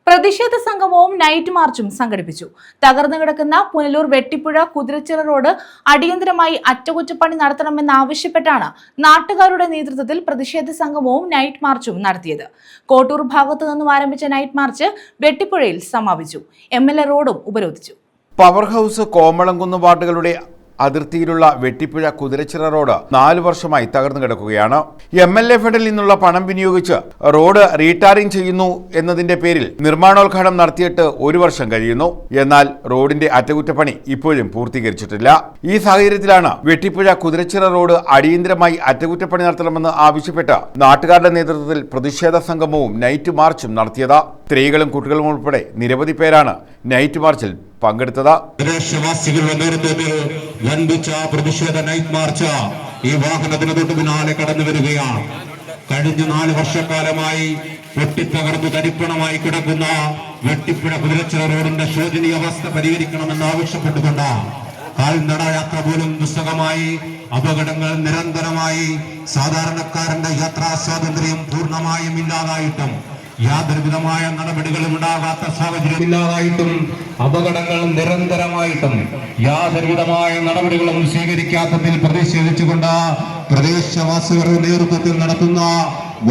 പ്രതിഷേധ സംഗമവും നൈറ്റ് മാർച്ചും സംഘടിപ്പിച്ചു. തകർന്നു കിടക്കുന്ന പുനലൂർ വെട്ടിപ്പുഴ കുതിരച്ചിറ റോഡ് അടിയന്തരമായി അറ്റകുറ്റപ്പണി നടത്തണമെന്നാവശ്യപ്പെട്ടാണ് നാട്ടുകാരുടെ നേതൃത്വത്തിൽ പ്രതിഷേധ സംഗമവും നൈറ്റ് മാർച്ചും നടത്തിയത്. കോട്ടൂർ ഭാഗത്തു നിന്നും ആരംഭിച്ച നൈറ്റ് മാർച്ച് വെട്ടിപ്പുഴയിൽ സമാപിച്ചു. MLA റോഡും ഉപരോധിച്ചു. പവർ ഹൗസ് കോമളംകുന്ന് വാർഡുകളുടെ അതിർത്തിയിലുള്ള വെട്ടിപ്പുഴ കുതിരച്ചിറ റോഡ് 4 വർഷമായി തകർന്നു കിടക്കുകയാണ്. MLA ഫണ്ടിൽ നിന്നുള്ള പണം വിനിയോഗിച്ച് റോഡ് റീടാറിംഗ് ചെയ്യുന്നു എന്നതിന്റെ പേരിൽ നിർമ്മാണോദ്ഘാടനം നടത്തിയിട്ട് 1 വർഷം കഴിയുന്നു. എന്നാൽ റോഡിന്റെ അറ്റകുറ്റപ്പണി ഇപ്പോഴും പൂർത്തീകരിച്ചിട്ടില്ല. ഈ സാഹചര്യത്തിലാണ് വെട്ടിപ്പുഴ കുതിരച്ചിറ റോഡ് അടിയന്തരമായി അറ്റകുറ്റപ്പണി നടത്തണമെന്ന് ആവശ്യപ്പെട്ട് നാട്ടുകാരുടെ നേതൃത്വത്തിൽ പ്രതിഷേധ സംഗമവും നൈറ്റ് മാർച്ചും നടത്തിയത്. സ്ത്രീകളും കുട്ടികളും ഉൾപ്പെടെ നിരവധി പേരാണ് നൈറ്റ് മാർച്ചിൽ പങ്കെടുത്തത്. പ്രദേശവാസികളുടെ നേതൃത്വത്തിൽ വൻപിച്ച പ്രതിഷേധ നൈറ്റ് മാർച്ച് ഈ വാഹനത്തിന് തൊട്ട് പിന്നാലെ കടന്നു വരികയാണ്. കഴിഞ്ഞ 4 വർഷക്കാലമായി പൊട്ടിത്തകർന്നു തരിപ്പണമായി കിടക്കുന്ന വെട്ടിപ്പുഴ കുതിരച്ചിറ റോഡിന്റെ ശോചനീയ അവസ്ഥ പരിഹരിക്കണമെന്ന് ആവശ്യപ്പെട്ടുകൊണ്ട് കാൽനട യാത്ര പോലും ദുസ്സഹമായി, അപകടങ്ങൾ നിരന്തരമായി, സാധാരണക്കാരന്റെ യാത്രാ സ്വാതന്ത്ര്യം പൂർണ്ണമായും ഇല്ലാതായിട്ടും യാതൊരുവിധമായ നടപടികളും ഉണ്ടാകാത്ത സാഹചര്യം ഇല്ലാതായിട്ടും അപകടങ്ങൾ നിരന്തരമായിട്ടും യാതൊരുവിധമായ നടപടികളും സ്വീകരിക്കാത്തതിൽ പ്രതിഷേധിച്ചുകൊണ്ട് പ്രദേശവാസികളുടെ നേതൃത്വത്തിൽ നടത്തുന്ന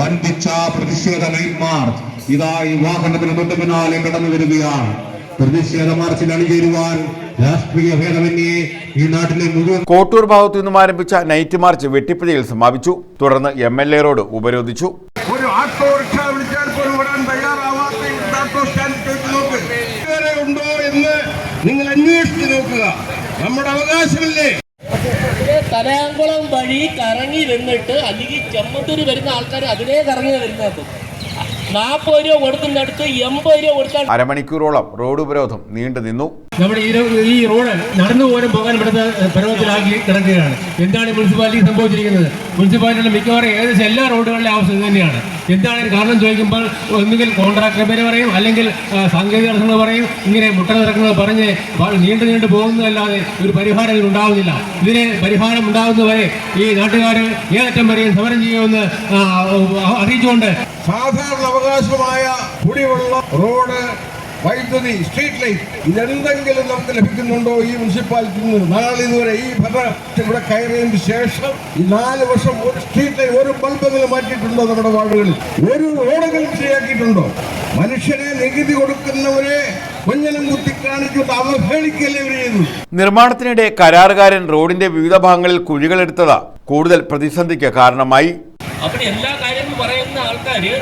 വൻപിച്ച പ്രതിഷേധ നൈറ്റ് മാർച്ച് ഇതാ ഈ വാഹനത്തിന് തൊട്ട് പിന്നാലെ കടന്നു വരികയാണ്. പ്രതിഷേധ മാർച്ചിൽ അണിചേരുവാൻ രാഷ്ട്രീയ ഭേദമന്യേ ഈ നാട്ടിലെ മുഴുവൻ കോട്ടൂർ ഭാഗത്തു നിന്നും ആരംഭിച്ച നൈറ്റ് മാർച്ച് വെട്ടിപ്പുഴയിൽ സമാപിച്ചു. തുടർന്ന് MLA റോഡ് ഉപരോധിച്ചു. ഒരു ഓട്ടോറിക്ഷ വിളിച്ചാൽ പോലും ഓടാൻ തയ്യാറാവാത്ത ഓട്ടോ സ്റ്റാൻഡിലേക്ക് നോക്ക്. ഉണ്ടോ എന്ന് നിങ്ങൾ അന്വേഷിച്ച് നോക്കുക. നമ്മുടെ അവകാശമല്ലേ? കരയാങ്കുളം വഴി കറങ്ങി വന്നിട്ട് അല്ലെങ്കിൽ ചെമ്മത്തൂര് വരുന്ന ആൾക്കാർ അതിലേ കറങ്ങി വരുന്നത് 40 രൂപ കൊടുക്കുന്നടുത്ത് 80 രൂപ കൊടുക്കാൻ അരമണിക്കൂറോളം റോഡ് ഉപരോധം നീണ്ടു നിന്നു. നമ്മുടെ ഈ റോഡ് നടന്നു പോകാൻ ഇവിടുത്തെ പരുവത്തിലാക്കി കിടക്കുകയാണ്. എന്താണ് മുനിസിപ്പാലിറ്റി സംഭവിച്ചിരിക്കുന്നത്? മുനിസിപ്പാലിറ്റിയുടെ മിക്കവാറും ഏകദേശം എല്ലാ റോഡുകളുടെ ആവശ്യം തന്നെയാണ്. എന്താണ് കാരണം ചോദിക്കുമ്പോൾ ഒന്നുകിൽ കോൺട്രാക്ടർ പേര് പറയും, അല്ലെങ്കിൽ സാങ്കേതിക തടസ്സങ്ങൾ പറയും. ഇങ്ങനെ മുട്ട നിറക്കുന്നത് പറഞ്ഞ് നീണ്ടു പോകുന്നതല്ലാതെ ഒരു പരിഹാരം ഇതിനുണ്ടാവുന്നില്ല. ഇതിന് പരിഹാരം ഉണ്ടാകുന്നവരെ ഈ നാട്ടുകാർ ഏതറ്റം വരെയും സമരം ചെയ്യുമെന്ന് അറിയിച്ചുകൊണ്ട് സാധാരണ അവകാശമായ കുടിവെള്ളം, റോഡ്, വൈദ്യുതി, സ്ട്രീറ്റ് ലൈറ്റ് ഇതെന്തെങ്കിലും നമുക്ക് ലഭിക്കുന്നുണ്ടോ ഈ മുനിസിപ്പാലിറ്റിയിൽ നിന്ന്? നാളെ ഇതുവരെ ഈ ഭരണത്തിൽ ഇവിടെ കയറിയതിന് ശേഷം ഈ 4 വർഷം ഒരു സ്ട്രീറ്റ് ലൈറ്റ്, ഒരു ബൾബെങ്കിലും മാറ്റിയിട്ടുണ്ടോ? നമ്മുടെ വാർഡുകളിൽ ഒരു റോഡെങ്കിലും ശരിയാക്കിയിട്ടുണ്ടോ? മനുഷ്യനെ നികുതി കൊടുക്കുന്നവരെ കൊഞ്ഞനം കുത്തി കാണിച്ചുകൊണ്ട് അവഹേളിക്കല്ലേ ഇവർ ചെയ്തു. നിർമ്മാണത്തിനിടെ കരാറുകാരൻ റോഡിന്റെ വിവിധ ഭാഗങ്ങളിൽ കുഴികളെടുത്തത് കൂടുതൽ പ്രതിസന്ധിക്ക് കാരണമായി. അവിടെ എല്ലാ കാര്യങ്ങളും പറയുന്ന ആൾക്കാര്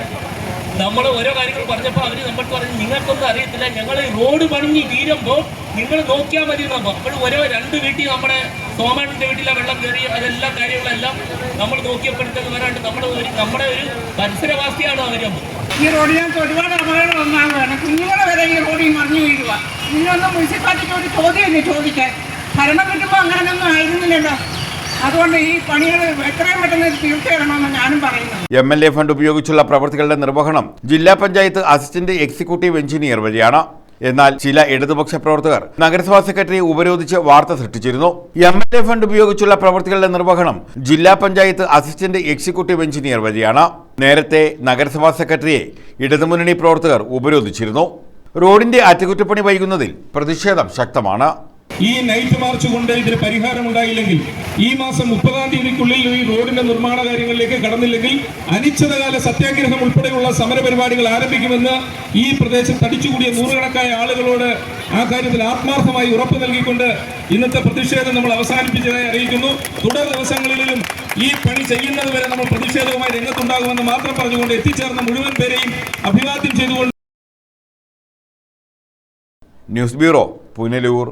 നമ്മൾ ഓരോ കാര്യങ്ങൾ പറഞ്ഞപ്പോൾ അവര് നമ്മൾക്ക് പറഞ്ഞു നിങ്ങൾക്കൊന്നും അറിയത്തില്ല, ഞങ്ങൾ റോഡ് പണിഞ്ഞ് തീരുമ്പോൾ നിങ്ങൾ നോക്കിയാൽ മതി. അപ്പോഴും ഓരോ 2 വീട്ടിൽ നമ്മുടെ സോമേട്ടൻ്റെ വീട്ടിലെ വെള്ളം കയറി അതെല്ലാ കാര്യങ്ങളെല്ലാം നമ്മൾ നോക്കിയപ്പോഴത്തേക്ക് വരാണ്ട് നമ്മുടെ ഒരു പരിസരവാസിയാണ് അവരും. ഈ റോഡിനകത്ത് ഒരുപാട് അപകടം ഒന്നാകുകയാണ്. കുഞ്ഞുങ്ങളെ വരെ ഈ റോഡിൽ മറിഞ്ഞു വീഴുക. ഇതിനൊന്നും മുനിസിപ്പാലിറ്റിയോട് ചോദ്യമല്ലേ ചോദിക്കാൻ? ഭരണം കിട്ടുമ്പോൾ അങ്ങനെയൊന്നും ആയിരുന്നില്ലല്ലോ. അതുകൊണ്ട് ഈ പണികൾ എത്രയും പെട്ടെന്ന് തീർച്ചയാണെന്ന് ഞാനും പറയുന്നു. MLA ഫണ്ട് ഉപയോഗിച്ചുള്ള പ്രവൃത്തികളുടെ നിർവഹണം ജില്ലാ പഞ്ചായത്ത് അസിസ്റ്റന്റ് എക്സിക്യൂട്ടീവ് എഞ്ചിനീയർ വഴിയാണ്. എന്നാൽ ചില ഇടതുപക്ഷ പ്രവർത്തകർ നഗരസഭാ സെക്രട്ടറിയെ ഉപരോധിച്ച് വാർത്ത സൃഷ്ടിച്ചിരുന്നു. MLA ഫണ്ട് ഉപയോഗിച്ചുള്ള പ്രവൃത്തികളുടെ നിർവഹണം ജില്ലാ പഞ്ചായത്ത് അസിസ്റ്റന്റ് എക്സിക്യൂട്ടീവ് എഞ്ചിനീയർ വഴിയാണ്. നേരത്തെ നഗരസഭാ സെക്രട്ടറിയെ ഇടതുമുന്നണി പ്രവർത്തകർ ഉപരോധിച്ചിരുന്നു. റോഡിന്റെ അറ്റകുറ്റപ്പണി വൈകുന്നതിൽ പ്രതിഷേധം ശക്തമാണ്. ഈ നൈറ്റ് മാർച്ച് കൊണ്ട് ഇതിന് പരിഹാരമുണ്ടായില്ലെങ്കിൽ ഈ മാസം 30-ാം തീയതിക്കുള്ളിൽ ഈ റോഡിന്റെ നിർമ്മാണ കാര്യങ്ങളിലേക്ക് കടന്നില്ലെങ്കിൽ അനിശ്ചിതകാല സത്യാഗ്രഹം ഉൾപ്പെടെയുള്ള സമരപരിപാടികൾ ആരംഭിക്കുമെന്ന് ഈ പ്രദേശത്ത് തടിച്ചുകൂടിയ 100കണക്കായ ആളുകളോട് ആ കാര്യത്തിൽ ആത്മാർത്ഥമായി ഉറപ്പ് നൽകിക്കൊണ്ട് ഇന്നത്തെ പ്രതിഷേധം നമ്മൾ അവസാനിപ്പിച്ചതായി അറിയിക്കുന്നു. തുടർ ദിവസങ്ങളിലും ഈ പണി ചെയ്യുന്നത് വരെ നമ്മൾ പ്രതിഷേധവുമായി രംഗത്തുണ്ടാകുമെന്ന് മാത്രം പറഞ്ഞുകൊണ്ട് എത്തിച്ചേർന്ന മുഴുവൻ പേരെയും അഭിവാദ്യം ചെയ്തുകൊണ്ട് ന്യൂസ് ബ്യൂറോ, പുനലൂർ.